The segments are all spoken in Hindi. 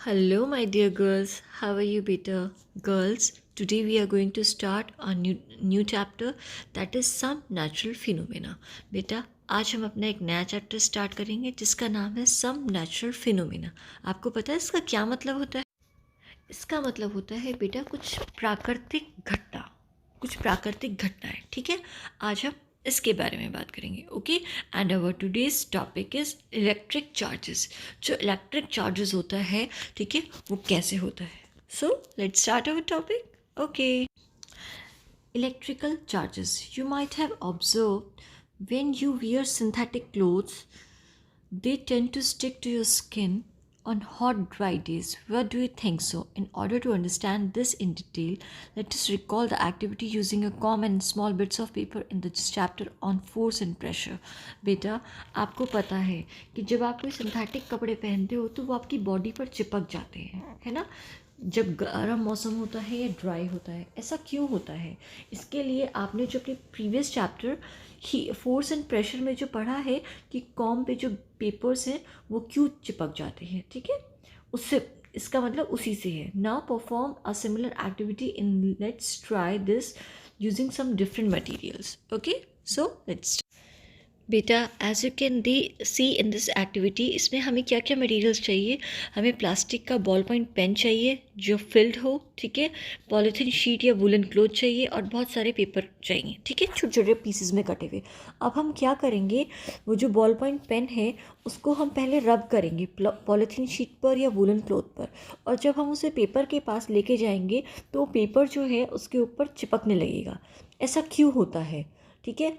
Hello, my dear girls. How are you, beta? Girls, today we are going to start a new chapter that is some natural phenomena. बेटा आज हम अपना एक नया चैप्टर स्टार्ट करेंगे जिसका नाम है सम नेचुरल फिनोमेना। आपको पता है इसका क्या मतलब होता है? इसका मतलब होता है बेटा कुछ प्राकृतिक घटनाएं। ठीक है, आज हम इसके बारे में बात करेंगे। Okay, and our today's topic is electric charges. जो इलेक्ट्रिक चार्जेस होता है, ठीक है, वो कैसे होता है। So let's start our topic. Okay, electrical charges. You might have observed when you wear synthetic clothes, they tend to stick to your skin on hot, dry days. What do you think so? In order to understand this in detail, let us recall the activity using a comb and small bits of paper in the chapter on force and pressure. बेटा, आपको पता है कि जब आप कोई सिंथेटिक कपड़े पहनते हो तो वो आपकी बॉडी पर चिपक जाते हैं, है ना। जब गर्म मौसम होता है या ड्राई होता है, ऐसा क्यों होता है? इसके लिए आपने जो अपने previous chapter he force and pressure में जो पढ़ा है कि कॉम पे जो पेपर्स हैं वो क्यों चिपक जाते हैं, ठीक है, उससे इसका मतलब उसी से है। Now perform a similar activity in let's try this using some different materials. Okay, so let's बेटा, as you can see in this activity, इसमें हमें क्या क्या मटेरियल्स चाहिए। हमें प्लास्टिक का बॉल पॉइंट पेन चाहिए जो फिल्ड हो, ठीक है, पॉलीथीन शीट या वुलन क्लोथ चाहिए और बहुत सारे पेपर चाहिए, ठीक है, छोटे छोटे पीसेस में कटे हुए। अब हम क्या करेंगे, वो जो बॉल पॉइंट पेन है उसको हम पहले रब करेंगे पॉलीथीन शीट पर या वुलन क्लोथ पर, और जब हम उसे पेपर के पास लेके जाएंगे तो पेपर जो है उसके ऊपर चिपकने लगेगा। ऐसा क्यों होता है? ठीक है,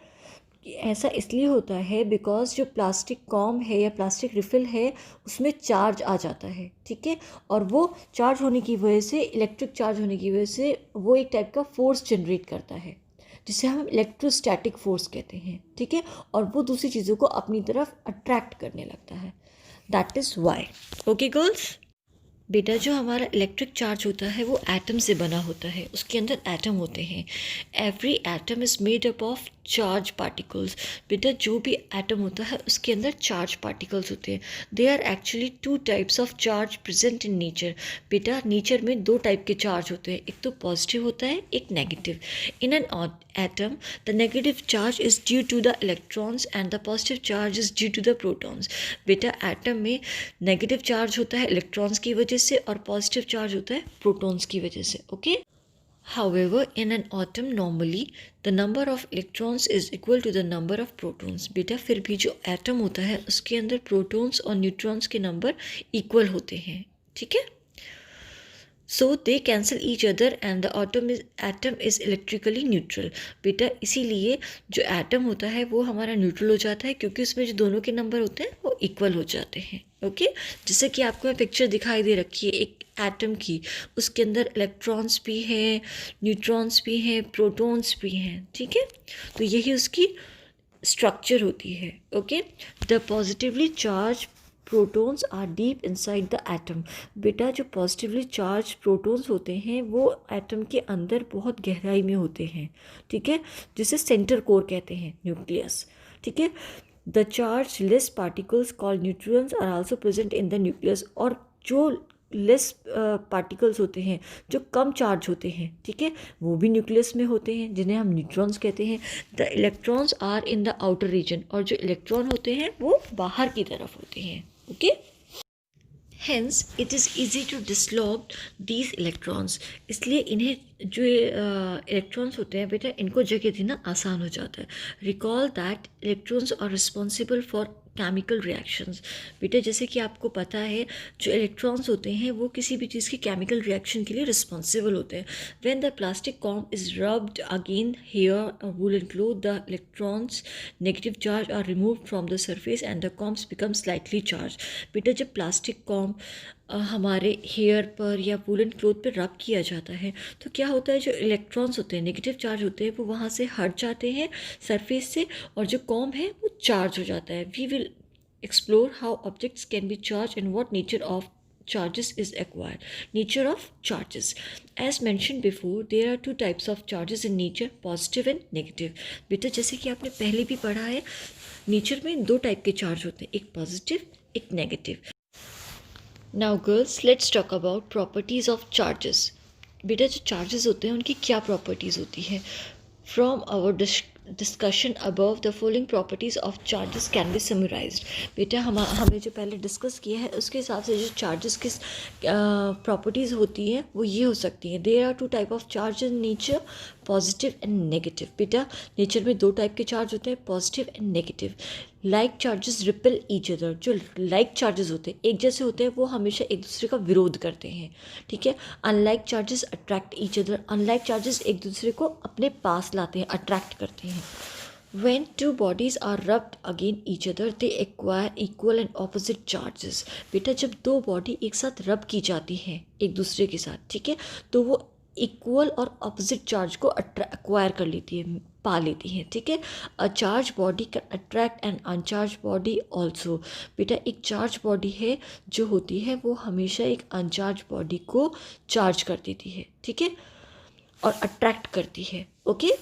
ऐसा इसलिए होता है बिकॉज जो प्लास्टिक कॉम है या प्लास्टिक रिफ़िल है उसमें चार्ज आ जाता है, ठीक है, और वो चार्ज होने की वजह से, इलेक्ट्रिक चार्ज होने की वजह से वो एक टाइप का फोर्स जनरेट करता है जिसे हम इलेक्ट्रोस्टैटिक फोर्स कहते हैं, ठीक है, और वो दूसरी चीज़ों को अपनी तरफ अट्रैक्ट करने लगता है। That is why. Okay girls, बेटा जो हमारा इलेक्ट्रिक चार्ज होता है वो एटम से बना होता है, उसके अंदर एटम होते हैं। Every atom is made up of charge particles. बेटा जो भी एटम होता है उसके अंदर चार्ज पार्टिकल्स होते हैं। They are actually two types of charge present in nature. बेटा नेचर में दो टाइप के चार्ज होते हैं, एक तो पॉजिटिव होता है, एक negative. In an atom, the negative charge is due to the electrons and the positive charge is due to the protons. बेटा एटम में नेगेटिव चार्ज होता है इलेक्ट्रॉन्स की वजह से और पॉजिटिव चार्ज होता है प्रोटॉन्स की वजह से। Okay, However, in an atom normally the number of electrons is equal to the number of protons. बेटा फिर भी जो एटम होता है उसके अंदर प्रोटॉन्स और न्यूट्रॉन्स के नंबर इक्वल होते हैं, ठीक है, so they cancel each other and the atom is electrically neutral. बेटा इसीलिए जो एटम होता है वो हमारा न्यूट्रल हो जाता है क्योंकि उसमें जो दोनों के नंबर होते हैं वो इक्वल हो जाते हैं। ओके, जैसे कि आपको मैं पिक्चर दिखाई दे रखी है एक एटम की, उसके अंदर इलेक्ट्रॉन्स भी हैं, न्यूट्रॉन्स भी हैं, प्रोटॉन्स भी हैं, ठीक है, तो यही उसकी स्ट्रक्चर होती है। Okay, the positively charged protons are deep inside the atom. बेटा जो पॉजिटिवली चार्ज प्रोटॉन्स होते हैं वो एटम के अंदर बहुत गहराई में होते हैं, ठीक है, जिसे सेंटर कोर कहते हैं, न्यूक्लियस, ठीक है। The chargeless particles called neutrons are also present in the nucleus. और जो लेस पार्टिकल्स होते हैं जो कम चार्ज होते हैं, ठीक है, वो भी न्यूक्लियस में होते हैं जिन्हें हम न्यूट्रॉन्स कहते हैं। The electrons are in the outer region, और जो इलेक्ट्रॉन होते हैं वो बाहर की तरफ होते हैं। Okay, Hence, it is easy to dislodge these electrons. इसलिए इन्हें जो इलेक्ट्रॉन्स होते हैं बेटा इनको जगह देना आसान हो जाता है। Recall that electrons are responsible for chemical reactions. बेटा जैसे कि आपको पता है जो इलेक्ट्रॉन्स होते हैं वो किसी भी चीज़ की केमिकल रिएक्शन के लिए रिस्पॉन्सिबल होते हैं। When the plastic comb is rubbed again hair woollen cloth, the electrons negative charge are remove from the surface and the combs become slightly charge. बेटा जब प्लास्टिक कॉम हमारे हेयर पर या वुलन क्लोथ पर रब किया जाता है तो क्या होता है, जो इलेक्ट्रॉन्स होते हैं नेगेटिव चार्ज होते हैं वो वहाँ से हट जाते हैं सरफेस से, और जो कॉम है वो चार्ज हो जाता है। We will explore how objects can be charge and what nature of charges is acquired. Nature of charges, as mentioned before, there are two types of charges in nature, positive and negative. बेटा जैसे कि आपने पहले भी पढ़ा है नेचर में दो टाइप के चार्ज होते हैं, एक पॉजिटिव एक negative. Now girls, let's talk about properties of charges. बेटा जो चार्जेस होते हैं उनकी क्या प्रॉपर्टीज़ होती हैं? From our discussion above the following properties of charges can be summarised. बेटा हमने जो पहले डिस्कस किया है उसके हिसाब से जो चार्जेस किस प्रॉपर्टीज़ होती हैं वो ये हो सकती हैं। There are two type of charge in nature, positive and negative. बेटा नेचर में दो टाइप के चार्ज होते हैं, positive and negative. Like charges repel each other. जो लाइक चार्जेस होते हैं, एक जैसे होते हैं, वो हमेशा एक दूसरे का विरोध करते हैं, ठीक है। Unlike charges attract each other. Unlike charges एक दूसरे को अपने पास लाते हैं, अट्रैक्ट करते हैं। When two bodies are rubbed against each other, they acquire equal and opposite charges. बेटा जब दो बॉडी एक साथ रब की जाती हैं एक दूसरे के साथ, ठीक है, तो वो इक्वल और ऑपोजिट चार्ज को अक्वायर कर लेती है, पा लेती हैं, ठीक है। A charge body can attract an uncharge body also. बेटा एक चार्ज बॉडी है जो होती है वो हमेशा एक अनचार्ज बॉडी को चार्ज कर देती है, ठीक है, और अट्रैक्ट करती है, ओके।